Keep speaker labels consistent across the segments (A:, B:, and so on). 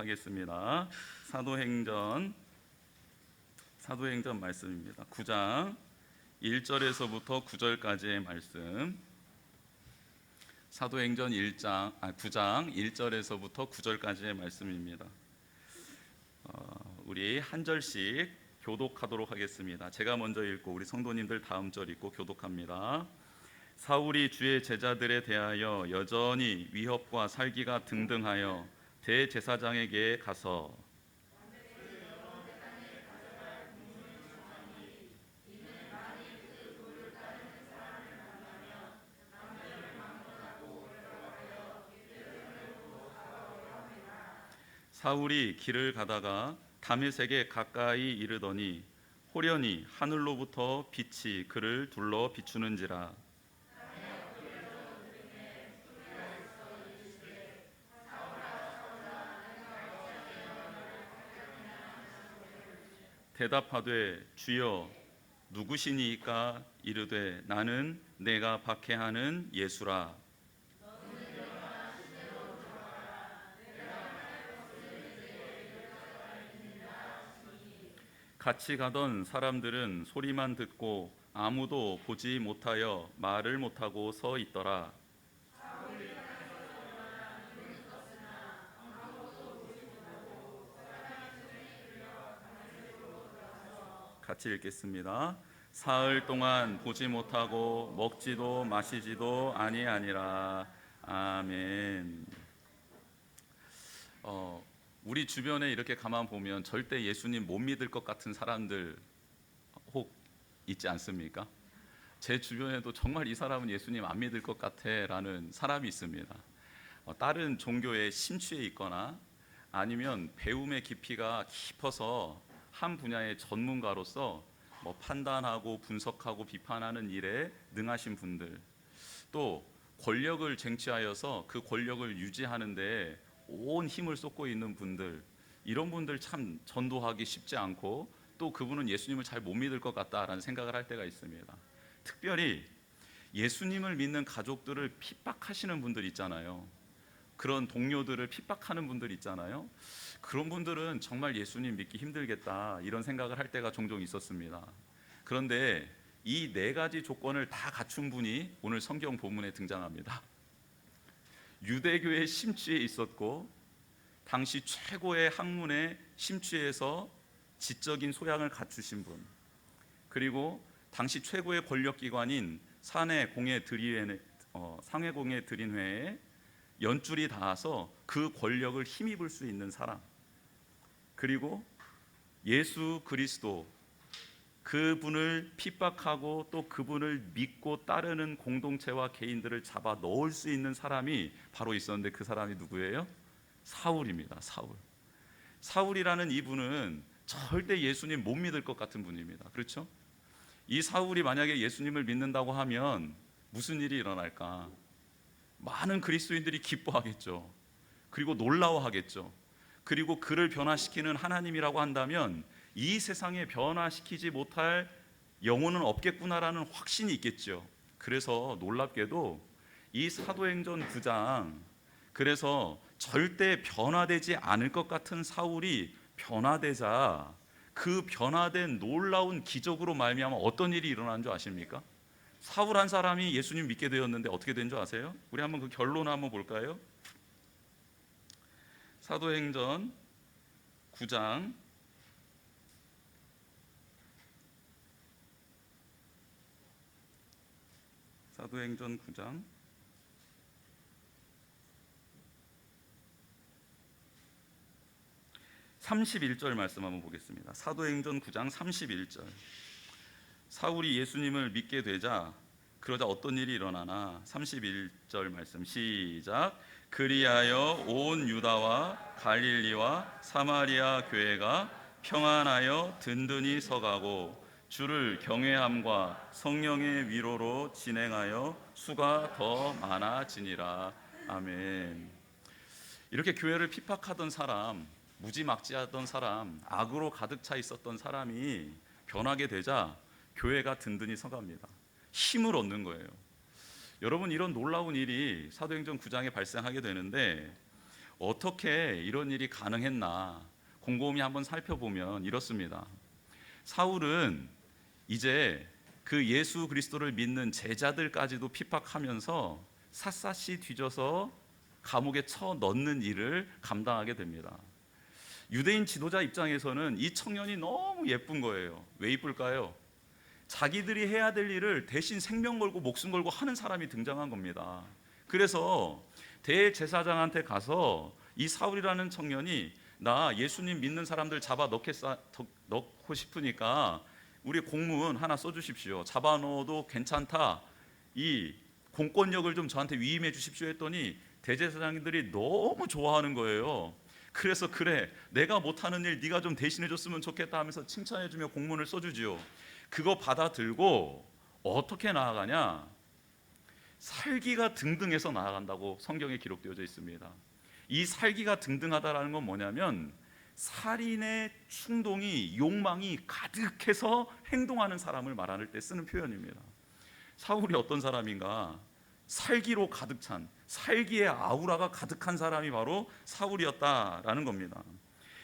A: 하겠습니다. 사도행전 말씀입니다. 9장 1절에서부터 9절까지의 말씀. 사도행전 9장 1절에서부터 9절까지의 말씀입니다. 우리 한 절씩 교독하도록 하겠습니다. 제가 먼저 읽고 우리 성도님들 다음 절 읽고 교독합니다. 사울이 주의 제자들에 대하여 여전히 위협과 살기가 등등하여 대제사장에게 가서 사울이 길을 가다가 다메섹에 가까이 이르더니 호련히 하늘로부터 빛이 그를 둘러 비추는지라. 대답하되 주여 누구시니까? 이르되 나는 내가 박해하는 예수라. 같이 가던 사람들은 소리만 듣고 아무도 보지 못하여 말을 못하고 서 있더라. 같이 읽겠습니다. 사흘 동안 보지 못하고 먹지도 마시지도 아니하니라. 아멘. 우리 주변에 이렇게 가만 보면 절대 예수님 못 믿을 것 같은 사람들 혹 있지 않습니까? 제 주변에도 정말 이 사람은 예수님 안 믿을 것 같아라는 사람이 있습니다. 다른 종교에 심취해 있거나 아니면 배움의 깊이가 깊어서 한 분야의 전문가로서 판단하고 분석하고 비판하는 일에 능하신 분들, 또 권력을 쟁취하여서 그 권력을 유지하는데 온 힘을 쏟고 있는 분들, 이런 분들 참 전도하기 쉽지 않고 또 그분은 예수님을 잘 못 믿을 것 같다라는 생각을 할 때가 있습니다. 특별히 예수님을 믿는 가족들을 핍박하시는 분들 있잖아요. 그런 동료들을 핍박하는 분들 있잖아요. 그런 분들은 정말 예수님 믿기 힘들겠다 이런 생각을 할 때가 종종 있었습니다. 그런데 이 네 가지 조건을 다 갖춘 분이 오늘 성경 본문에 등장합니다. 유대교에 심취해 있었고 당시 최고의 학문에 심취해서 지적인 소양을 갖추신 분, 그리고 당시 최고의 권력기관인 상해공의 들인회에 연줄이 닿아서 그 권력을 힘입을 수 있는 사람, 그리고 예수 그리스도, 그분을 핍박하고 또 그분을 믿고 따르는 공동체와 개인들을 잡아 넣을 수 있는 사람이 바로 있었는데 그 사람이 누구예요? 사울입니다. 사울이라는 이분은 절대 예수님 못 믿을 것 같은 분입니다. 그렇죠? 이 사울이 만약에 예수님을 믿는다고 하면 무슨 일이 일어날까? 많은 그리스도인들이 기뻐하겠죠. 그리고 놀라워하겠죠. 그리고 그를 변화시키는 하나님이라고 한다면 이 세상에 변화시키지 못할 영혼은 없겠구나라는 확신이 있겠죠. 그래서 놀랍게도 이 사도행전 9장, 그래서 절대 변화되지 않을 것 같은 사울이 변화되자 그 변화된 놀라운 기적으로 말미암아 어떤 일이 일어나는 줄 아십니까? 사울 한 사람이 예수님 믿게 되었는데 어떻게 된 줄 아세요? 우리 한번 그 결론을 한번 볼까요? 사도행전 9장 31절 말씀 한번 보겠습니다. 사도행전 9장 31절. 사울이 예수님을 믿게 되자 그러자 어떤 일이 일어나나. 31절 말씀 시작. 그리하여 온 유다와 갈릴리와 사마리아 교회가 평안하여 든든히 서가고 주를 경외함과 성령의 위로로 진행하여 수가 더 많아지니라. 아멘. 이렇게 교회를 핍박하던 사람, 무지막지하던 사람, 악으로 가득 차 있었던 사람이 변하게 되자 교회가 든든히 서갑니다. 힘을 얻는 거예요. 여러분, 이런 놀라운 일이 사도행전 9장에 발생하게 되는데 어떻게 이런 일이 가능했나 곰곰이 한번 살펴보면 이렇습니다. 사울은 이제 그 예수 그리스도를 믿는 제자들까지도 핍박하면서 샅샅이 뒤져서 감옥에 쳐 넣는 일을 감당하게 됩니다. 유대인 지도자 입장에서는 이 청년이 너무 예쁜 거예요. 왜 이쁠까요? 자기들이 해야 될 일을 대신 생명 걸고 목숨 걸고 하는 사람이 등장한 겁니다. 그래서 대제사장한테 가서 이 사울이라는 청년이 나 예수님 믿는 사람들 잡아 넣고 싶으니까 우리 공문 하나 써주십시오. 잡아 넣어도 괜찮다. 이 공권력을 좀 저한테 위임해 주십시오 했더니 대제사장들이 너무 좋아하는 거예요. 그래서 그래 내가 못하는 일 네가 좀 대신해 줬으면 좋겠다 하면서 칭찬해 주며 공문을 써주지요. 그거 받아들고 어떻게 나아가냐? 살기가 등등해서 나아간다고 성경에 기록되어져 있습니다. 이 살기가 등등하다라는 건 뭐냐면 살인의 충동이 욕망이 가득해서 행동하는 사람을 말할 때 쓰는 표현입니다. 사울이 어떤 사람인가? 살기로 가득 찬 살기의 아우라가 가득한 사람이 바로 사울이었다라는 겁니다.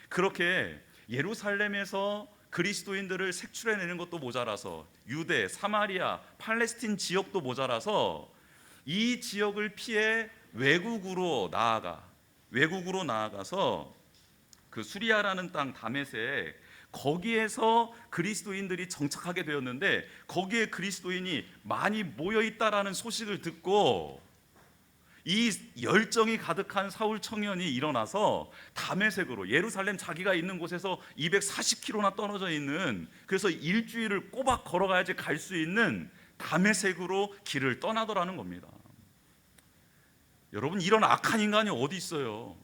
A: 그렇게 예루살렘에서 그리스도인들을 색출해내는 것도 모자라서 유대, 사마리아, 팔레스틴 지역도 모자라서 이 지역을 피해 외국으로 나아가서 그 수리아라는 땅 다메섹 거기에서 그리스도인들이 정착하게 되었는데 거기에 그리스도인이 많이 모여 있다라는 소식을 듣고 이 열정이 가득한 사울 청년이 일어나서 다메섹으로 예루살렘 자기가 있는 곳에서 240km나 떨어져 있는 그래서 일주일을 꼬박 걸어가야지 갈 수 있는 다메섹으로 길을 떠나더라는 겁니다. 여러분 이런 악한 인간이 어디 있어요?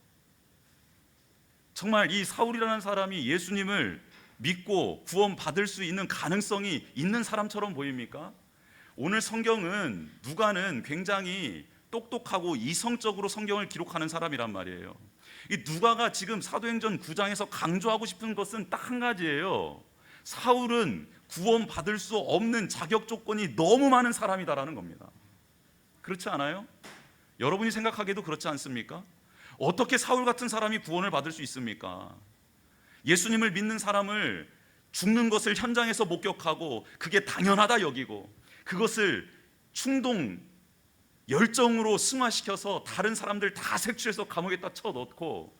A: 정말 이 사울이라는 사람이 예수님을 믿고 구원받을 수 있는 가능성이 있는 사람처럼 보입니까? 오늘 성경은 누가는 굉장히 똑똑하고 이성적으로 성경을 기록하는 사람이란 말이에요. 이 누가가 지금 사도행전 9장에서 강조하고 싶은 것은 딱 한 가지예요. 사울은 구원받을 수 없는 자격 조건이 너무 많은 사람이다라는 겁니다. 그렇지 않아요? 여러분이 생각하기에도 그렇지 않습니까? 어떻게 사울 같은 사람이 구원을 받을 수 있습니까? 예수님을 믿는 사람을 죽는 것을 현장에서 목격하고 그게 당연하다 여기고 그것을 충동 열정으로 승화시켜서 다른 사람들 다 색출해서 감옥에다 쳐넣고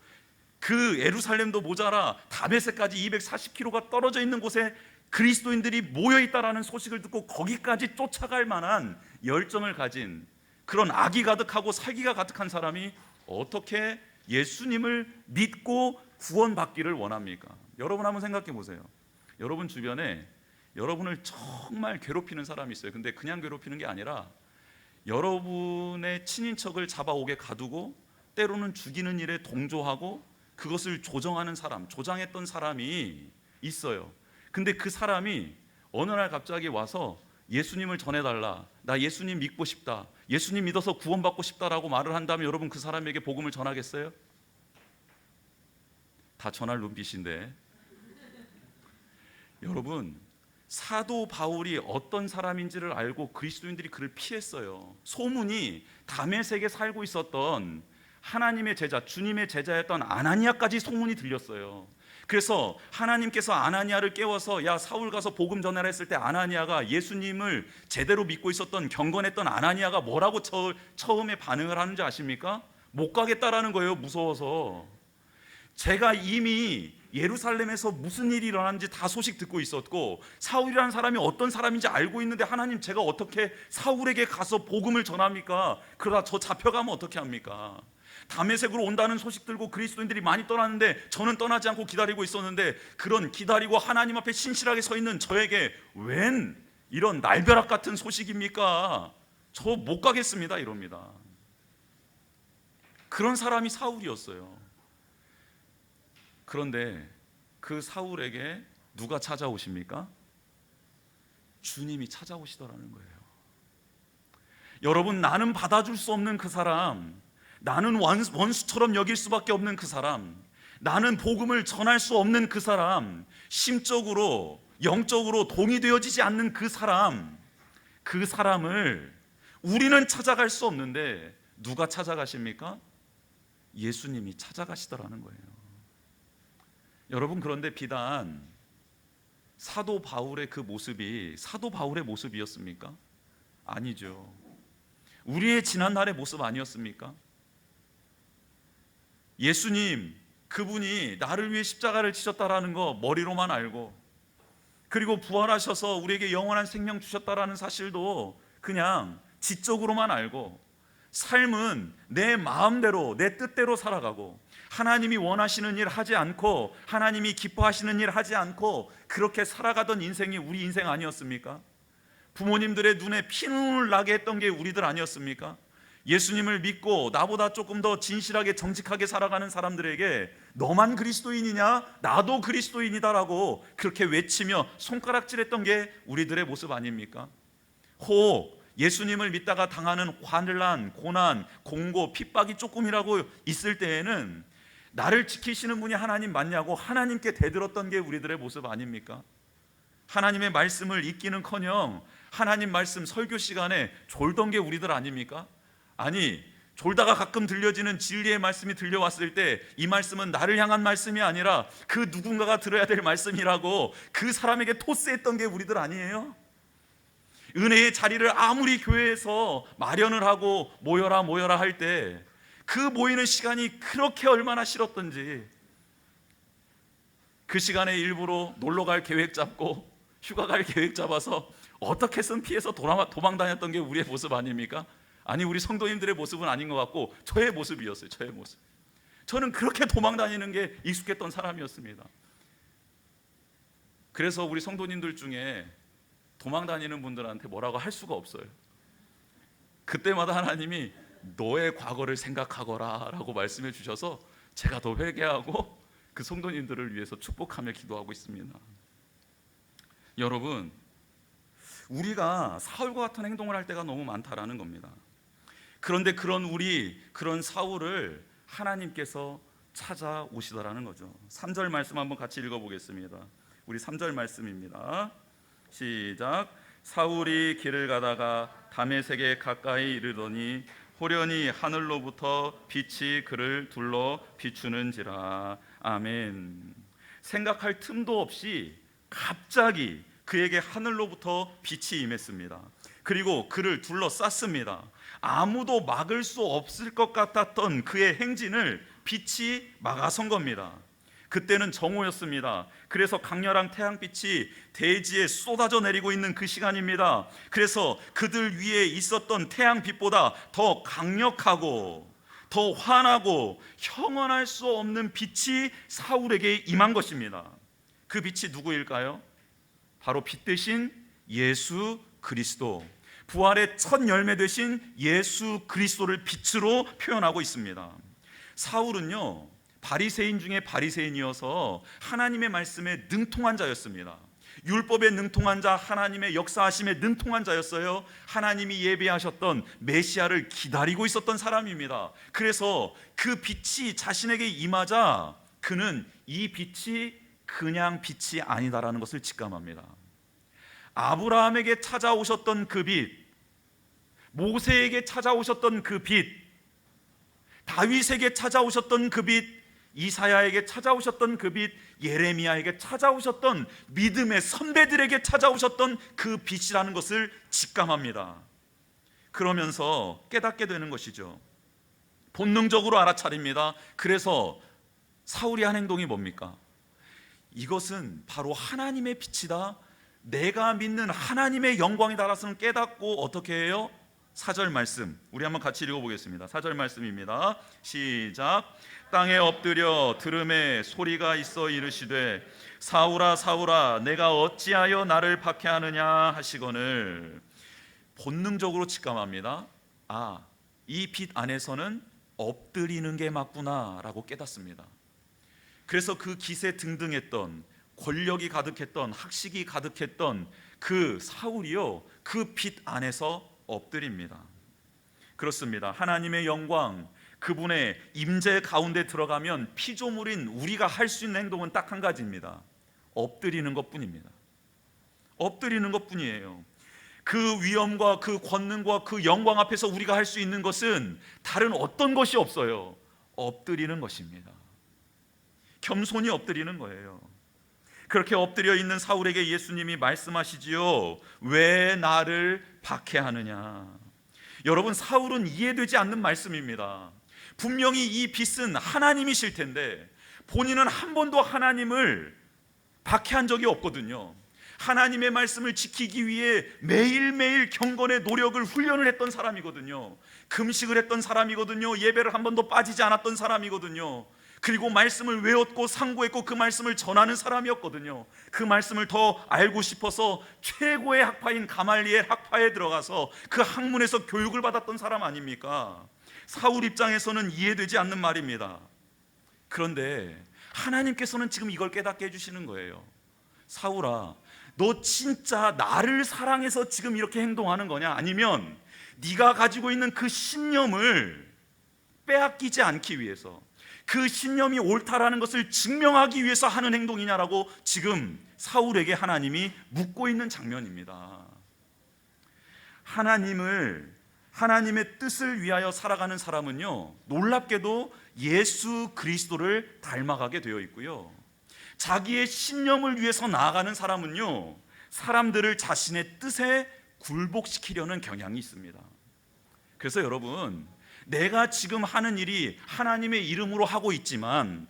A: 그 예루살렘도 모자라 다메섹까지 240km가 떨어져 있는 곳에 그리스도인들이 모여있다라는 소식을 듣고 거기까지 쫓아갈 만한 열정을 가진 그런 악이 가득하고 살기가 가득한 사람이 어떻게 예수님을 믿고 구원받기를 원합니까? 여러분 한번 생각해 보세요. 여러분 주변에 여러분을 정말 괴롭히는 사람이 있어요. 근데 그냥 괴롭히는 게 아니라 여러분의 친인척을 잡아오게 가두고 때로는 죽이는 일에 동조하고 그것을 조정하는 사람, 조장했던 사람이 있어요. 근데 그 사람이 어느 날 갑자기 와서 예수님을 전해달라, 나 예수님 믿고 싶다, 예수님 믿어서 구원받고 싶다라고 말을 한다면 여러분 그 사람에게 복음을 전하겠어요? 다 전할 눈빛인데 여러분 사도 바울이 어떤 사람인지를 알고 그리스도인들이 그를 피했어요. 소문이 다메섹에 살고 있었던 하나님의 제자, 주님의 제자였던 아나니아까지 소문이 들렸어요. 그래서 하나님께서 아나니아를 깨워서 야 사울 가서 복음 전하라 했을 때 아나니아가 예수님을 제대로 믿고 있었던 경건했던 아나니아가 뭐라고 처음에 반응을 하는지 아십니까? 못 가겠다라는 거예요. 무서워서. 제가 이미 예루살렘에서 무슨 일이 일어났는지 다 소식 듣고 있었고 사울이라는 사람이 어떤 사람인지 알고 있는데 하나님 제가 어떻게 사울에게 가서 복음을 전합니까? 그러다 저 잡혀가면 어떻게 합니까? 다메섹으로 온다는 소식 들고 그리스도인들이 많이 떠났는데 저는 떠나지 않고 기다리고 있었는데 그런 기다리고 하나님 앞에 신실하게 서 있는 저에게 웬 이런 날벼락 같은 소식입니까? 저 못 가겠습니다 이럽니다. 그런 사람이 사울이었어요. 그런데 그 사울에게 누가 찾아오십니까? 주님이 찾아오시더라는 거예요. 여러분 나는 받아줄 수 없는 그 사람, 나는 원수처럼 여길 수밖에 없는 그 사람, 나는 복음을 전할 수 없는 그 사람, 심적으로 영적으로 동의되어지지 않는 그 사람을 우리는 찾아갈 수 없는데 누가 찾아가십니까? 예수님이 찾아가시더라는 거예요. 여러분, 그런데 비단 사도 바울의 그 모습이 사도 바울의 모습이었습니까? 아니죠. 우리의 지난날의 모습 아니었습니까? 예수님, 그분이 나를 위해 십자가를 지셨다라는 거 머리로만 알고, 그리고 부활하셔서 우리에게 영원한 생명 주셨다라는 사실도 그냥 지적으로만 알고, 삶은 내 마음대로 내 뜻대로 살아가고, 하나님이 원하시는 일 하지 않고, 하나님이 기뻐하시는 일 하지 않고, 그렇게 살아가던 인생이 우리 인생 아니었습니까? 부모님들의 눈에 피눈물 나게 했던 게 우리들 아니었습니까? 예수님을 믿고 나보다 조금 더 진실하게 정직하게 살아가는 사람들에게 너만 그리스도인이냐? 나도 그리스도인이다라고 그렇게 외치며 손가락질했던 게 우리들의 모습 아닙니까? 혹 예수님을 믿다가 당하는 환난, 고난, 공고, 핍박이 조금이라고 있을 때에는 나를 지키시는 분이 하나님 맞냐고 하나님께 대들었던 게 우리들의 모습 아닙니까? 하나님의 말씀을 읽기는커녕 하나님 말씀 설교 시간에 졸던 게 우리들 아닙니까? 아니, 졸다가 가끔 들려지는 진리의 말씀이 들려왔을 때 이 말씀은 나를 향한 말씀이 아니라 그 누군가가 들어야 될 말씀이라고 그 사람에게 토스했던 게 우리들 아니에요? 은혜의 자리를 아무리 교회에서 마련을 하고 모여라 할 때 그 모이는 시간이 그렇게 얼마나 싫었던지, 그 시간에 일부러 놀러 갈 계획 잡고 휴가 갈 계획 잡아서 어떻게든 피해서 도망 다녔던 게 우리의 모습 아닙니까? 아니, 우리 성도님들의 모습은 아닌 것 같고 저의 모습이었어요. 저의 모습. 저는 그렇게 도망 다니는 게 익숙했던 사람이었습니다. 그래서 우리 성도님들 중에 도망 다니는 분들한테 뭐라고 할 수가 없어요. 그때마다 하나님이 너의 과거를 생각하거라 라고 말씀해 주셔서 제가 더 회개하고 그 성도님들을 위해서 축복하며 기도하고 있습니다. 여러분, 우리가 사울과 같은 행동을 할 때가 너무 많다라는 겁니다. 그런데 그런 사울을 하나님께서 찾아오시더라는 거죠. 3절 말씀 한번 같이 읽어보겠습니다. 우리 3절 말씀입니다. 시작. 사울이 길을 가다가 다메섹에 가까이 이르더니 호련히 하늘로부터 빛이 그를 둘러 비추는지라. 아멘. 생각할 틈도 없이 갑자기 그에게 하늘로부터 빛이 임했습니다. 그리고 그를 둘러쌌습니다. 아무도 막을 수 없을 것 같았던 그의 행진을 빛이 막아선 겁니다. 그때는 정오였습니다. 그래서 강렬한 태양빛이 대지에 쏟아져 내리고 있는 그 시간입니다. 그래서 그들 위에 있었던 태양빛보다 더 강력하고 더 환하고 형언할 수 없는 빛이 사울에게 임한 것입니다. 그 빛이 누구일까요? 바로 빛 대신 예수 그리스도, 부활의 첫 열매 되신 예수 그리스도를 빛으로 표현하고 있습니다. 사울은요, 바리새인 중에 바리새인이어서 하나님의 말씀에 능통한 자였습니다. 율법에 능통한 자, 하나님의 역사하심에 능통한 자였어요. 하나님이 예비하셨던 메시아를 기다리고 있었던 사람입니다. 그래서 그 빛이 자신에게 임하자 그는 이 빛이 그냥 빛이 아니다라는 것을 직감합니다. 아브라함에게 찾아오셨던 그 빛, 모세에게 찾아오셨던 그 빛, 다윗에게 찾아오셨던 그 빛, 이사야에게 찾아오셨던 그 빛, 예레미야에게 찾아오셨던 믿음의 선배들에게 찾아오셨던 그 빛이라는 것을 직감합니다. 그러면서 깨닫게 되는 것이죠. 본능적으로 알아차립니다. 그래서 사울이 한 행동이 뭡니까? 이것은 바로 하나님의 빛이다, 내가 믿는 하나님의 영광이다라서는 깨닫고 어떻게 해요? 4절 말씀 우리 한번 같이 읽어보겠습니다. 4절 말씀입니다. 시작. 땅에 엎드려 들음에 소리가 있어 이르시되 사울아 사울아 내가 어찌하여 나를 박해하느냐 하시거늘. 본능적으로 직감합니다. 아, 이 빛 안에서는 엎드리는 게 맞구나 라고 깨닫습니다. 그래서 그 기세 등등했던, 권력이 가득했던, 학식이 가득했던 그 사울이요, 그 빛 안에서 엎드립니다. 그렇습니다. 하나님의 영광, 그분의 임재 가운데 들어가면 피조물인 우리가 할 수 있는 행동은 딱 한 가지입니다. 엎드리는 것뿐입니다. 엎드리는 것뿐이에요. 그 위엄과 그 권능과 그 영광 앞에서 우리가 할 수 있는 것은 다른 어떤 것이 없어요.
B: 엎드리는 것입니다. 겸손히 엎드리는 거예요. 그렇게 엎드려 있는 사울에게 예수님이 말씀하시지요. 왜 나를 박해하느냐? 여러분, 사울은 이해되지 않는 말씀입니다. 분명히 이 빚은 하나님이실 텐데 본인은 한 번도 하나님을 박해한 적이 없거든요. 하나님의 말씀을 지키기 위해 매일매일 경건의 노력을 훈련을 했던 사람이거든요. 금식을 했던 사람이거든요. 예배를 한 번도 빠지지 않았던 사람이거든요. 그리고 말씀을 외웠고 상고했고 그 말씀을 전하는 사람이었거든요. 그 말씀을 더 알고 싶어서 최고의 학파인 가말리엘 학파에 들어가서 그 학문에서 교육을 받았던 사람 아닙니까? 사울 입장에서는 이해되지 않는 말입니다. 그런데 하나님께서는 지금 이걸 깨닫게 해주시는 거예요. 사울아, 너 진짜 나를 사랑해서 지금 이렇게 행동하는 거냐? 아니면 네가 가지고 있는 그 신념을 빼앗기지 않기 위해서, 그 신념이 옳다라는 것을 증명하기 위해서 하는 행동이냐라고 지금 사울에게 하나님이 묻고 있는 장면입니다. 하나님의 뜻을 위하여 살아가는 사람은요, 놀랍게도 예수 그리스도를 닮아가게 되어 있고요, 자기의 신념을 위해서 나아가는 사람은요, 사람들을 자신의 뜻에 굴복시키려는 경향이 있습니다. 그래서 여러분, 내가 지금 하는 일이 하나님의 이름으로 하고 있지만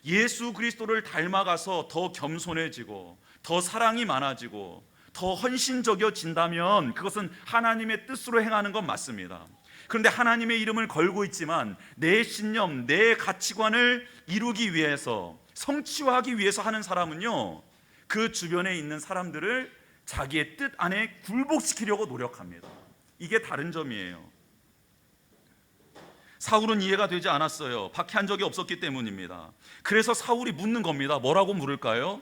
B: 예수 그리스도를 닮아가서 더 겸손해지고 더 사랑이 많아지고 더 헌신적이어진다면 그것은 하나님의 뜻으로 행하는 건 맞습니다. 그런데 하나님의 이름을 걸고 있지만 내 신념, 내 가치관을 이루기 위해서, 성취화하기 위해서 하는 사람은요, 그 주변에 있는 사람들을 자기의 뜻 안에 굴복시키려고 노력합니다. 이게 다른 점이에요. 사울은 이해가 되지 않았어요. 박해한 적이 없었기 때문입니다. 그래서 사울이 묻는 겁니다. 뭐라고 물을까요?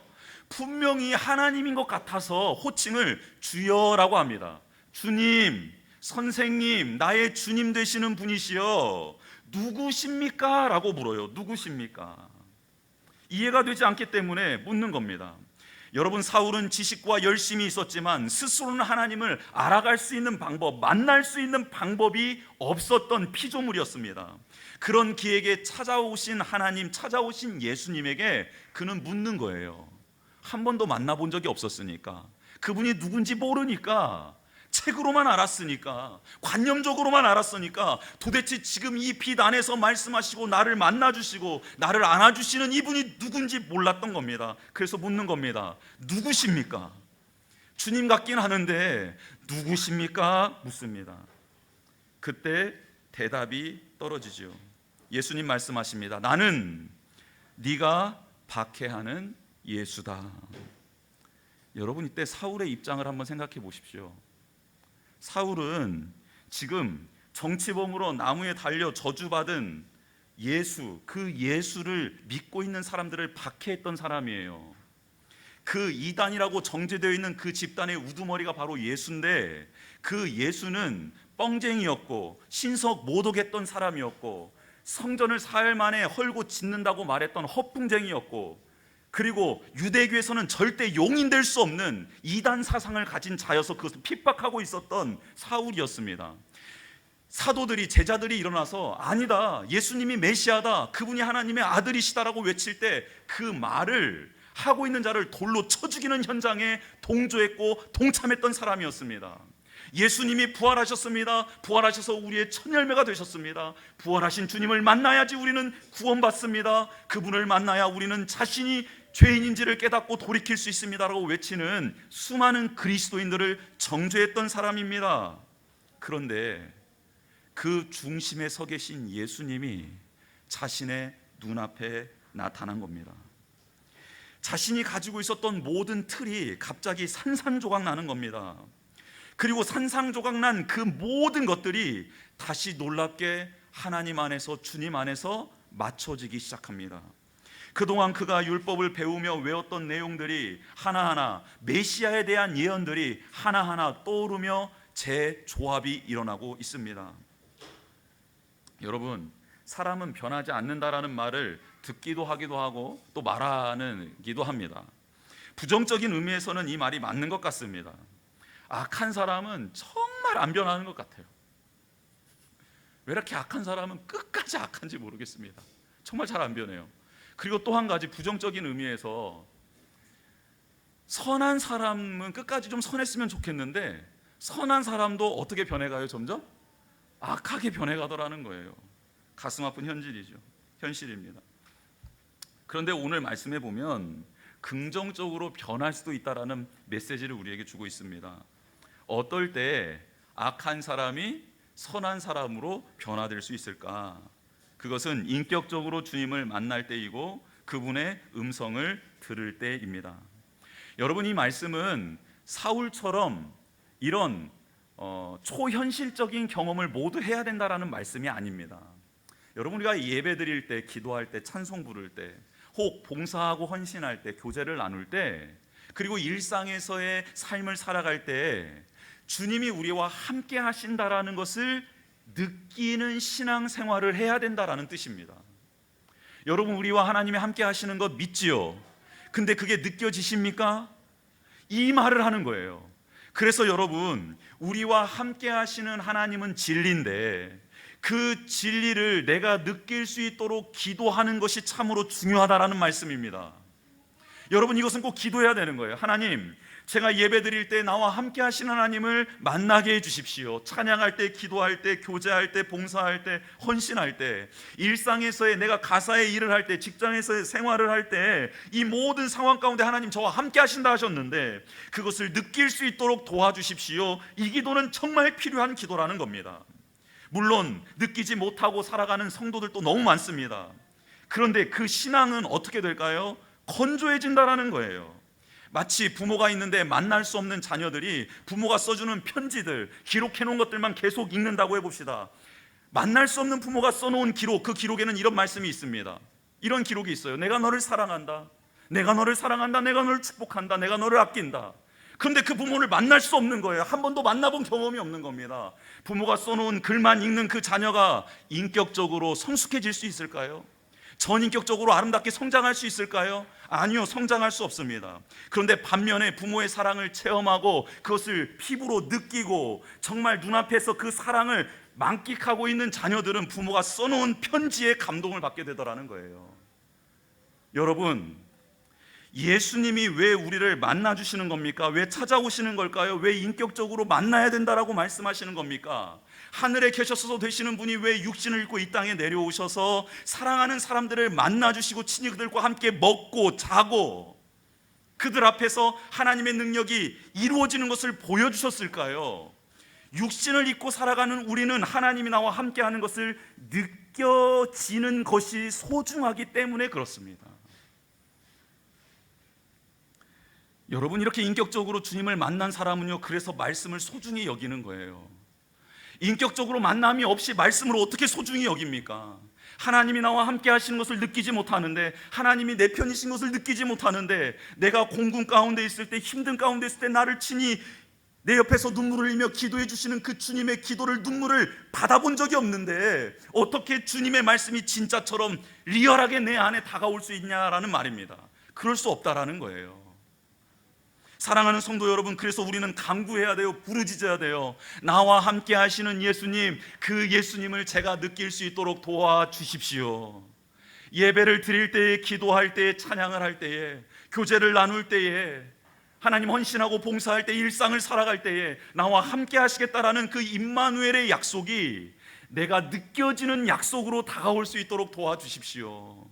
B: 분명히 하나님인 것 같아서 호칭을 주여라고 합니다. 주님, 선생님, 나의 주님 되시는 분이시여 누구십니까? 라고 물어요. 누구십니까? 이해가 되지 않기 때문에 묻는 겁니다. 여러분, 사울은 지식과 열심이 있었지만 스스로는 하나님을 알아갈 수 있는 방법, 만날 수 있는 방법이 없었던 피조물이었습니다. 그런 그에게 찾아오신 하나님, 찾아오신 예수님에게 그는 묻는 거예요. 한 번도 만나본 적이 없었으니까, 그분이 누군지 모르니까, 책으로만 알았으니까, 관념적으로만 알았으니까, 도대체 지금 이 빛 안에서 말씀하시고 나를 만나주시고 나를 안아주시는 이분이 누군지 몰랐던 겁니다. 그래서 묻는 겁니다. 누구십니까? 주님 같긴 하는데 누구십니까? 묻습니다. 그때 대답이 떨어지죠. 예수님 말씀하십니다. 나는 네가 박해하는 예수다. 여러분, 이때 사울의 입장을 한번 생각해 보십시오. 사울은 지금 정치범으로 나무에 달려 저주받은 예수, 그 예수를 믿고 있는 사람들을 박해했던 사람이에요. 그 이단이라고 정죄되어 있는 그 집단의 우두머리가 바로 예수인데, 그 예수는 뻥쟁이였고 신석 모독했던 사람이었고 성전을 사흘 만에 헐고 짓는다고 말했던 허풍쟁이였고, 그리고 유대교에서는 절대 용인될 수 없는 이단 사상을 가진 자여서 그것을 핍박하고 있었던 사울이었습니다. 사도들이, 제자들이 일어나서 아니다, 예수님이 메시아다, 그분이 하나님의 아들이시다라고 외칠 때 그 말을 하고 있는 자를 돌로 쳐 죽이는 현장에 동조했고 동참했던 사람이었습니다. 예수님이 부활하셨습니다. 부활하셔서 우리의 첫 열매가 되셨습니다. 부활하신 주님을 만나야지 우리는 구원받습니다. 그분을 만나야 우리는 자신이 죄인인지를 깨닫고 돌이킬 수 있습니다 라고 외치는 수많은 그리스도인들을 정죄했던 사람입니다. 그런데 그 중심에 서 계신 예수님이 자신의 눈앞에 나타난 겁니다. 자신이 가지고 있었던 모든 틀이 갑자기 산산조각 나는 겁니다. 그리고 산산조각 난 그 모든 것들이 다시 놀랍게 하나님 안에서, 주님 안에서 맞춰지기 시작합니다. 그동안 그가 율법을 배우며 외웠던 내용들이 하나하나, 메시아에 대한 예언들이 하나하나 떠오르며 재조합이 일어나고 있습니다. 여러분, 사람은 변하지 않는다라는 말을 듣기도 하기도 하고 또 말하기도 합니다. 부정적인 의미에서는 이 말이 맞는 것 같습니다. 악한 사람은 정말 안 변하는 것 같아요. 왜 이렇게 악한 사람은 끝까지 악한지 모르겠습니다. 정말 잘 안 변해요. 그리고 또 한 가지 부정적인 의미에서 선한 사람은 끝까지 좀 선했으면 좋겠는데 선한 사람도 어떻게 변해가요? 점점 악하게 변해가더라는 거예요. 가슴 아픈 현실입니다. 그런데 오늘 말씀해 보면 긍정적으로 변할 수도 있다라는 메시지를 우리에게 주고 있습니다. 어떨 때 악한 사람이 선한 사람으로 변화될 수 있을까? 그것은 인격적으로 주님을 만날 때이고 그분의 음성을 들을 때입니다. 여러분, 이 말씀은 사울처럼 이런 초현실적인 경험을 모두 해야 된다라는 말씀이 아닙니다. 여러분, 우리가 예배 드릴 때, 기도할 때, 찬송 부를 때, 혹 봉사하고 헌신할 때, 교제를 나눌 때, 그리고 일상에서의 삶을 살아갈 때 주님이 우리와 함께 하신다라는 것을 느끼는 신앙생활을 해야 된다라는 뜻입니다. 여러분, 우리와 하나님이 함께 하시는 것 믿지요? 근데 그게 느껴지십니까? 이 말을 하는 거예요. 그래서 여러분, 우리와 함께 하시는 하나님은 진리인데 그 진리를 내가 느낄 수 있도록 기도하는 것이 참으로 중요하다라는 말씀입니다. 여러분, 이것은 꼭 기도해야 되는 거예요. 하나님, 제가 예배 드릴 때 나와 함께 하시는 하나님을 만나게 해주십시오. 찬양할 때, 기도할 때, 교제할 때, 봉사할 때, 헌신할 때, 일상에서의 내가 가사의 일을 할 때, 직장에서의 생활을 할 때 이 모든 상황 가운데 하나님 저와 함께 하신다 하셨는데 그것을 느낄 수 있도록 도와주십시오. 이 기도는 정말 필요한 기도라는 겁니다. 물론 느끼지 못하고 살아가는 성도들도 너무 많습니다. 그런데 그 신앙은 어떻게 될까요? 건조해진다라는 거예요. 마치 부모가 있는데 만날 수 없는 자녀들이 부모가 써주는 편지들, 기록해 놓은 것들만 계속 읽는다고 해봅시다. 만날 수 없는 부모가 써놓은 기록, 그 기록에는 이런 말씀이 있습니다. 이런 기록이 있어요. 내가 너를 사랑한다, 내가 너를 사랑한다, 내가 너를 축복한다, 내가 너를 아낀다. 그런데 그 부모를 만날 수 없는 거예요. 한 번도 만나본 경험이 없는 겁니다. 부모가 써놓은 글만 읽는 그 자녀가 인격적으로 성숙해질 수 있을까요? 전인격적으로 아름답게 성장할 수 있을까요? 아니요, 성장할 수 없습니다. 그런데 반면에 부모의 사랑을 체험하고 그것을 피부로 느끼고 정말 눈앞에서 그 사랑을 만끽하고 있는 자녀들은 부모가 써놓은 편지에 감동을 받게 되더라는 거예요. 여러분, 예수님이 왜 우리를 만나주시는 겁니까? 왜 찾아오시는 걸까요? 왜 인격적으로 만나야 된다라고 말씀하시는 겁니까? 하늘에 계셔서 되시는 분이 왜 육신을 입고 이 땅에 내려오셔서 사랑하는 사람들을 만나주시고 친히 그들과 함께 먹고 자고 그들 앞에서 하나님의 능력이 이루어지는 것을 보여주셨을까요? 육신을 입고 살아가는 우리는 하나님이 나와 함께하는 것을 느껴지는 것이 소중하기 때문에 그렇습니다. 여러분, 이렇게 인격적으로 주님을 만난 사람은요, 그래서 말씀을 소중히 여기는 거예요. 인격적으로 만남이 없이 말씀을 어떻게 소중히 여깁니까? 하나님이 나와 함께 하시는 것을 느끼지 못하는데, 하나님이 내 편이신 것을 느끼지 못하는데, 내가 공군 가운데 있을 때, 힘든 가운데 있을 때 나를 친히 내 옆에서 눈물을 흘리며 기도해 주시는 그 주님의 기도를, 눈물을 받아본 적이 없는데 어떻게 주님의 말씀이 진짜처럼 리얼하게 내 안에 다가올 수 있냐라는 말입니다. 그럴 수 없다라는 거예요. 사랑하는 성도 여러분, 그래서 우리는 간구해야 돼요. 부르짖어야 돼요. 나와 함께 하시는 예수님, 그 예수님을 제가 느낄 수 있도록 도와주십시오. 예배를 드릴 때에, 기도할 때에, 찬양을 할 때에, 교제를 나눌 때에, 하나님 헌신하고 봉사할 때, 일상을 살아갈 때에 나와 함께 하시겠다라는 그 임마누엘의 약속이 내가 느껴지는 약속으로 다가올 수 있도록 도와주십시오.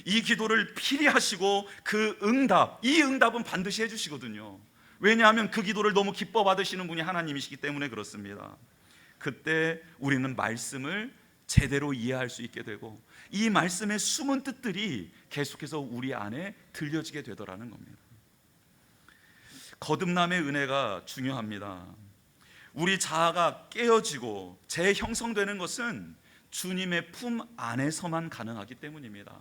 B: 이 기도를 필히 하시고 그 응답, 이 응답은 반드시 해주시거든요. 왜냐하면 그 기도를 너무 기뻐 받으시는 분이 하나님이시기 때문에 그렇습니다. 그때 우리는 말씀을 제대로 이해할 수 있게 되고 이 말씀의 숨은 뜻들이 계속해서 우리 안에 들려지게 되더라는 겁니다. 거듭남의 은혜가 중요합니다. 우리 자아가 깨어지고 재형성되는 것은 주님의 품 안에서만 가능하기 때문입니다.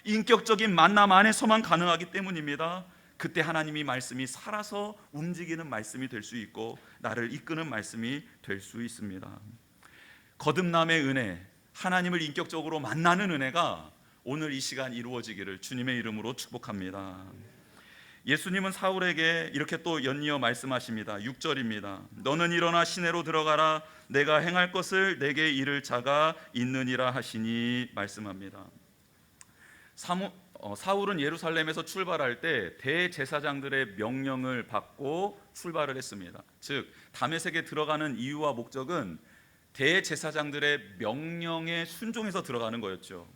B: 인격적인 만남 안에서만 가능하기 때문입니다. 그때 하나님이 말씀이 살아서 움직이는 말씀이 될 수 있고 나를 이끄는 말씀이 될 수 있습니다. 거듭남의 은혜, 하나님을 인격적으로 만나는 은혜가 오늘 이 시간 이루어지기를 주님의 이름으로 축복합니다. 예수님은 사울에게 이렇게 또 연이어 말씀하십니다. 6절입니다. 너는 일어나 시내로 들어가라. 내가 행할 것을 내게 이를 자가 있느니라 하시니 말씀합니다. 사울은 예루살렘에서 출발할 때 대제사장들의 명령을 받고 출발을 했습니다. 즉 다메섹에 들어가는 이유와 목적은 대제사장들의 명령에 순종해서 들어가는 거였죠.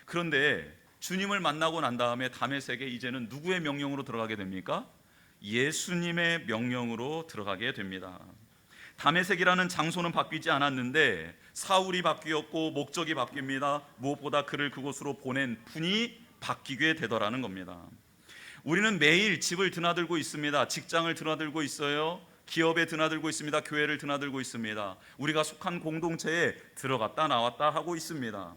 B: 그런데 주님을 만나고 난 다음에 다메섹에 이제는 누구의 명령으로 들어가게 됩니까? 예수님의 명령으로 들어가게 됩니다. 다메섹이라는 장소는 바뀌지 않았는데 사울이 바뀌었고 목적이 바뀝니다. 무엇보다 그를 그곳으로 보낸 분이 바뀌게 되더라는 겁니다. 우리는 매일 집을 드나들고 있습니다. 직장을 드나들고 있어요. 기업에 드나들고 있습니다. 교회를 드나들고 있습니다. 우리가 속한 공동체에 들어갔다 나왔다 하고 있습니다.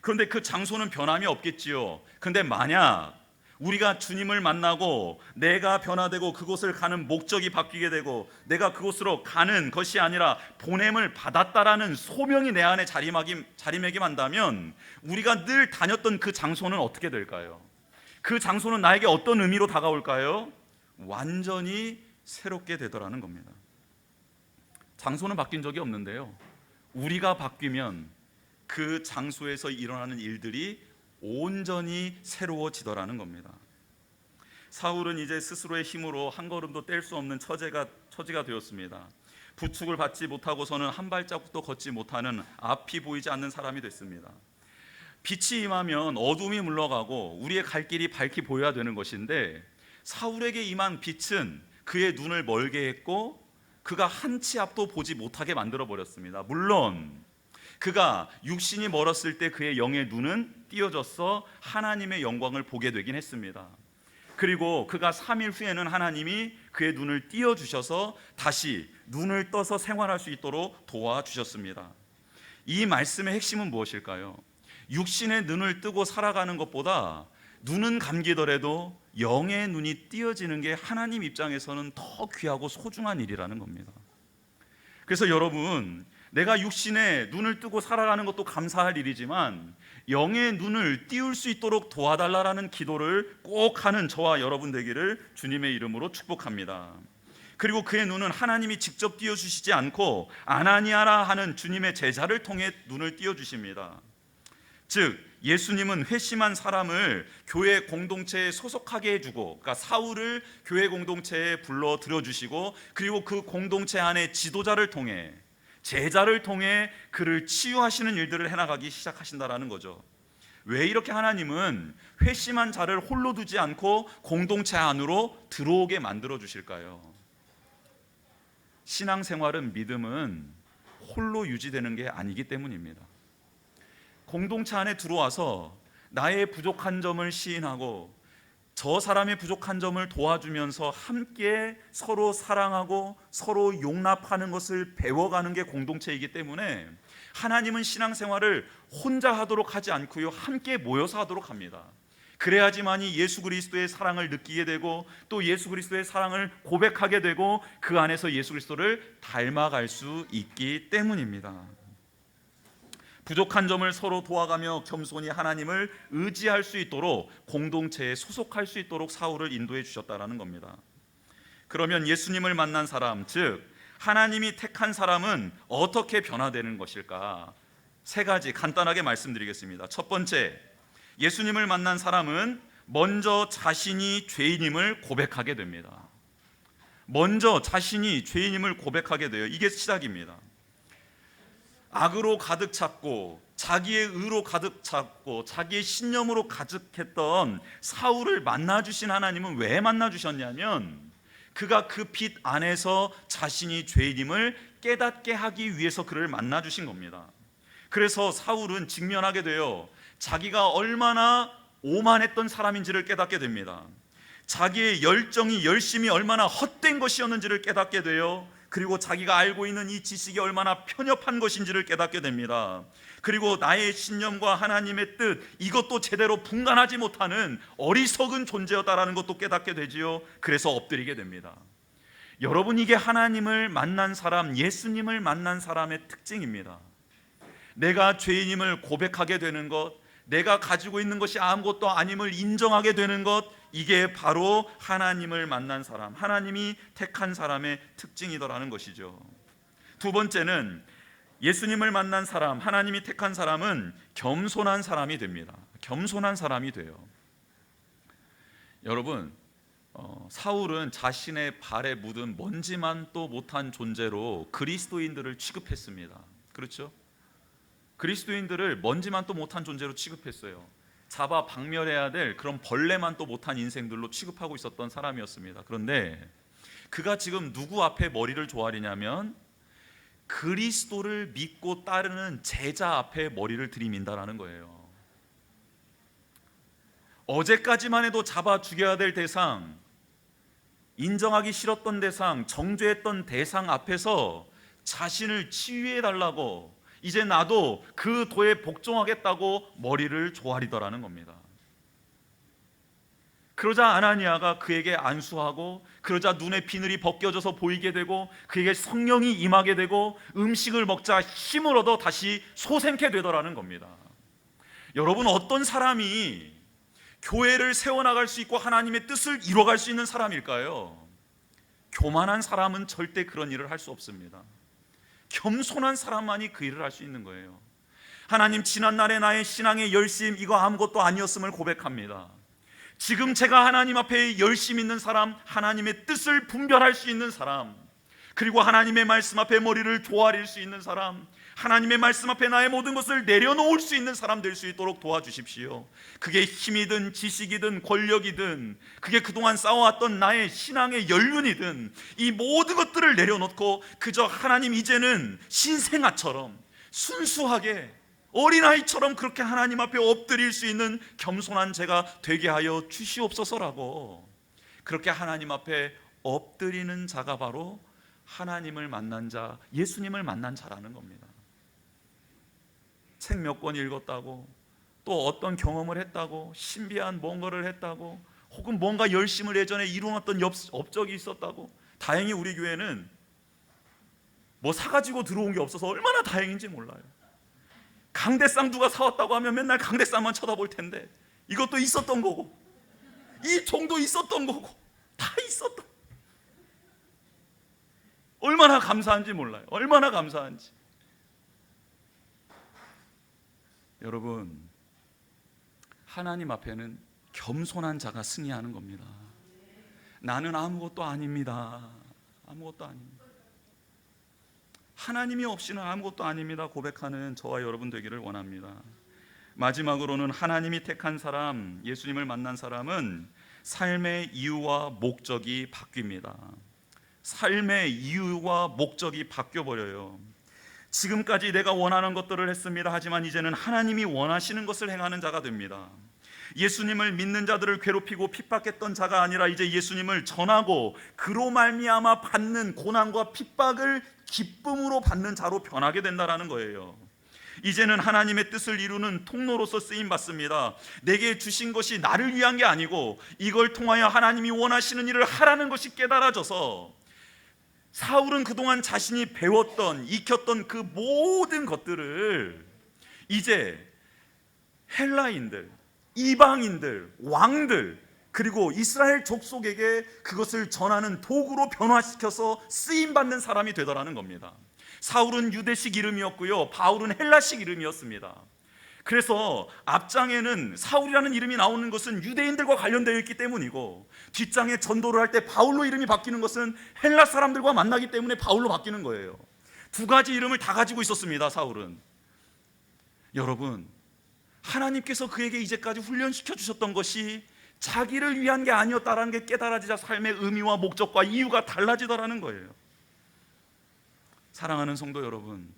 B: 그런데 그 장소는 변함이 없겠지요. 그런데 만약 우리가 주님을 만나고 내가 변화되고 그곳을 가는 목적이 바뀌게 되고 내가 그곳으로 가는 것이 아니라 보냄을 받았다라는 소명이 내 안에 자리매김한다면 우리가 늘 다녔던 그 장소는 어떻게 될까요? 그 장소는 나에게 어떤 의미로 다가올까요? 완전히 새롭게 되더라는 겁니다. 장소는 바뀐 적이 없는데요, 우리가 바뀌면 그 장소에서 일어나는 일들이 온전히 새로워지더라는 겁니다. 사울은 이제 스스로의 힘으로 한 걸음도 뗄 수 없는 처지가 되었습니다. 부축을 받지 못하고서는 한 발자국도 걷지 못하는 앞이 보이지 않는 사람이 됐습니다. 빛이 임하면 어둠이 물러가고 우리의 갈 길이 밝게 보여야 되는 것인데 사울에게 임한 빛은 그의 눈을 멀게 했고 그가 한 치 앞도 보지 못하게 만들어 버렸습니다. 물론 그가 육신이 멀었을 때 그의 영의 눈은 띄어져서 하나님의 영광을 보게 되긴 했습니다. 그리고 그가 3일 후에는 하나님이 그의 눈을 띄어주셔서 다시 눈을 떠서 생활할 수 있도록 도와주셨습니다. 이 말씀의 핵심은 무엇일까요? 육신의 눈을 뜨고 살아가는 것보다 눈은 감기더라도 영의 눈이 띄어지는 게 하나님 입장에서는 더 귀하고 소중한 일이라는 겁니다. 그래서 여러분, 내가 육신에 눈을 뜨고 살아가는 것도 감사할 일이지만 영의 눈을 띄울 수 있도록 도와달라는 기도를 꼭 하는 저와 여러분 되기를 주님의 이름으로 축복합니다. 그리고 그의 눈은 하나님이 직접 띄워주시지 않고 아나니아라 하는 주님의 제자를 통해 눈을 띄워주십니다. 즉 예수님은 회심한 사람을 교회 공동체에 소속하게 해주고, 그러니까 사울을 교회 공동체에 불러 들여주시고 그리고 그 공동체 안에 지도자를 통해, 제자를 통해 그를 치유하시는 일들을 해나가기 시작하신다라는 거죠. 왜 이렇게 하나님은 회심한 자를 홀로 두지 않고 공동체 안으로 들어오게 만들어 주실까요? 신앙생활은, 믿음은 홀로 유지되는 게 아니기 때문입니다. 공동체 안에 들어와서 나의 부족한 점을 시인하고 저 사람의 부족한 점을 도와주면서 함께 서로 사랑하고 서로 용납하는 것을 배워가는 게 공동체이기 때문에 하나님은 신앙생활을 혼자 하도록 하지 않고요, 함께 모여서 하도록 합니다. 그래야지만이 예수 그리스도의 사랑을 느끼게 되고 또 예수 그리스도의 사랑을 고백하게 되고 그 안에서 예수 그리스도를 닮아갈 수 있기 때문입니다. 부족한 점을 서로 도와가며 겸손히 하나님을 의지할 수 있도록 공동체에 소속할 수 있도록 사울을 인도해 주셨다는 겁니다. 그러면 예수님을 만난 사람, 즉 하나님이 택한 사람은 어떻게 변화되는 것일까? 3가지 간단하게 말씀드리겠습니다. 첫 번째, 예수님을 만난 사람은 먼저 자신이 죄인임을 고백하게 됩니다. 먼저 자신이 죄인임을 고백하게 돼요. 이게 시작입니다. 악으로 가득 찼고 자기의 의로 가득 찼고 자기의 신념으로 가득했던 사울을 만나주신 하나님은 왜 만나주셨냐면 그가 그 빛 안에서 자신이 죄인임을 깨닫게 하기 위해서 그를 만나주신 겁니다. 그래서 사울은 직면하게 되어 자기가 얼마나 오만했던 사람인지를 깨닫게 됩니다. 자기의 열정이, 열심이 얼마나 헛된 것이었는지를 깨닫게 되어 그리고 자기가 알고 있는 이 지식이 얼마나 편협한 것인지를 깨닫게 됩니다. 그리고 나의 신념과 하나님의 뜻, 이것도 제대로 분간하지 못하는 어리석은 존재였다라는 것도 깨닫게 되지요. 그래서 엎드리게 됩니다. 여러분, 이게 하나님을 만난 사람, 예수님을 만난 사람의 특징입니다. 내가 죄인임을 고백하게 되는 것, 내가 가지고 있는 것이 아무것도 아님을 인정하게 되는 것, 이게 바로 하나님을 만난 사람, 하나님이 택한 사람의 특징이더라는 것이죠. 두 번째는 예수님을 만난 사람, 하나님이 택한 사람은 겸손한 사람이 됩니다. 겸손한 사람이 돼요. 여러분, 사울은 자신의 발에 묻은 먼지만 또 못한 존재로 그리스도인들을 취급했습니다. 그렇죠? 그리스도인들을 먼지만 또 못한 존재로 취급했어요. 잡아 박멸해야 될 그런 벌레만 또 못한 인생들로 취급하고 있었던 사람이었습니다. 그런데 그가 지금 누구 앞에 머리를 조아리냐면 그리스도를 믿고 따르는 제자 앞에 머리를 들이민다라는 거예요. 어제까지만 해도 잡아 죽여야 될 대상, 인정하기 싫었던 대상, 정죄했던 대상 앞에서 자신을 치유해 달라고, 이제 나도 그 도에 복종하겠다고 머리를 조아리더라는 겁니다. 그러자 아나니아가 그에게 안수하고, 그러자 눈의 비늘이 벗겨져서 보이게 되고, 그에게 성령이 임하게 되고, 음식을 먹자 힘을 얻어 다시 소생케 되더라는 겁니다. 여러분, 어떤 사람이 교회를 세워나갈 수 있고 하나님의 뜻을 이뤄갈 수 있는 사람일까요? 교만한 사람은 절대 그런 일을 할 수 없습니다. 겸손한 사람만이 그 일을 할 수 있는 거예요. 하나님, 지난날의 나의 신앙의 열심, 이거 아무것도 아니었음을 고백합니다. 지금 제가 하나님 앞에 열심 있는 사람, 하나님의 뜻을 분별할 수 있는 사람, 그리고 하나님의 말씀 앞에 머리를 조아릴 수 있는 사람, 하나님의 말씀 앞에 나의 모든 것을 내려놓을 수 있는 사람 될 수 있도록 도와주십시오. 그게 힘이든 지식이든 권력이든, 그게 그동안 쌓아왔던 나의 신앙의 연륜이든, 이 모든 것들을 내려놓고 그저 하나님, 이제는 신생아처럼 순수하게 어린아이처럼 그렇게 하나님 앞에 엎드릴 수 있는 겸손한 제가 되게 하여 주시옵소서라고, 그렇게 하나님 앞에 엎드리는 자가 바로 하나님을 만난 자, 예수님을 만난 자라는 겁니다. 책 몇 권 읽었다고, 또 어떤 경험을 했다고, 신비한 뭔가를 했다고, 혹은 뭔가 열심을 예전에 이루었던 업적이 있었다고, 다행히 우리 교회는 뭐 사가지고 들어온 게 없어서 얼마나 다행인지 몰라요. 강대상 누가 사왔다고 하면 맨날 강대상만 쳐다볼 텐데, 이것도 있었던 거고, 이 종도 있었던 거고, 다 있었던, 얼마나 감사한지 몰라요. 얼마나 감사한지. 여러분, 하나님 앞에는 겸손한 자가 승리하는 겁니다. 나는 아무것도 아닙니다. 아무것도 아닙니다. 하나님이 없이는 아무것도 아닙니다 고백하는 저와 여러분 되기를 원합니다. 마지막으로는 하나님이 택한 사람, 예수님을 만난 사람은 삶의 이유와 목적이 바뀝니다. 삶의 이유와 목적이 바뀌어버려요. 지금까지 내가 원하는 것들을 했습니다. 하지만 이제는 하나님이 원하시는 것을 행하는 자가 됩니다. 예수님을 믿는 자들을 괴롭히고 핍박했던 자가 아니라 이제 예수님을 전하고 그로 말미암아 받는 고난과 핍박을 기쁨으로 받는 자로 변하게 된다는 거예요. 이제는 하나님의 뜻을 이루는 통로로서 쓰임받습니다. 내게 주신 것이 나를 위한 게 아니고 이걸 통하여 하나님이 원하시는 일을 하라는 것이 깨달아져서, 사울은 그동안 자신이 배웠던, 익혔던 그 모든 것들을 이제 헬라인들, 이방인들, 왕들, 그리고 이스라엘 족속에게 그것을 전하는 도구로 변화시켜서 쓰임받는 사람이 되더라는 겁니다. 사울은 유대식 이름이었고요, 바울은 헬라식 이름이었습니다. 그래서 앞장에는 사울이라는 이름이 나오는 것은 유대인들과 관련되어 있기 때문이고, 뒷장에 전도를 할 때 바울로 이름이 바뀌는 것은 헬라 사람들과 만나기 때문에 바울로 바뀌는 거예요. 두 가지 이름을 다 가지고 있었습니다, 사울은. 여러분, 하나님께서 그에게 이제까지 훈련시켜 주셨던 것이 자기를 위한 게 아니었다라는 게 깨달아지자 삶의 의미와 목적과 이유가 달라지더라는 거예요. 사랑하는 성도 여러분,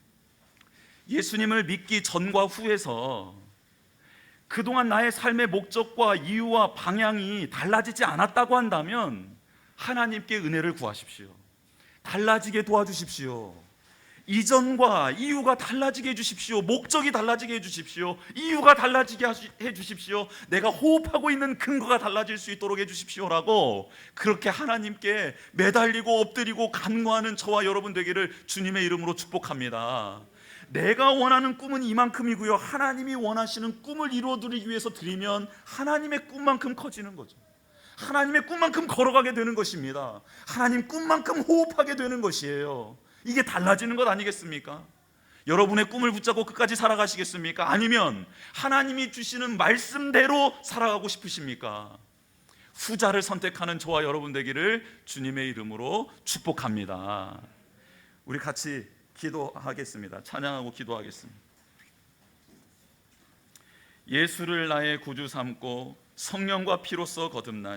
B: 예수님을 믿기 전과 후에서 그동안 나의 삶의 목적과 이유와 방향이 달라지지 않았다고 한다면 하나님께 은혜를 구하십시오. 달라지게 도와주십시오. 이전과 이유가 달라지게 해주십시오. 목적이 달라지게 해주십시오. 이유가 달라지게 해주십시오. 내가 호흡하고 있는 근거가 달라질 수 있도록 해주십시오라고, 그렇게 하나님께 매달리고 엎드리고 간구하는 저와 여러분 되기를 주님의 이름으로 축복합니다. 내가 원하는 꿈은 이만큼이고요, 하나님이 원하시는 꿈을 이루어드리기 위해서 드리면 하나님의 꿈만큼 커지는 거죠. 하나님의 꿈만큼 걸어가게 되는 것입니다. 하나님 꿈만큼 호흡하게 되는 것이에요. 이게 달라지는 것 아니겠습니까? 여러분의 꿈을 붙잡고 끝까지 살아가시겠습니까? 아니면 하나님이 주시는 말씀대로 살아가고 싶으십니까? 후자를 선택하는 저와 여러분 되기를 주님의 이름으로 축복합니다. 우리 같이 기도하겠습니다. 찬양하고 기도하겠습니다. 예수를 나의 구주 삼고 성령과 피로써 거듭난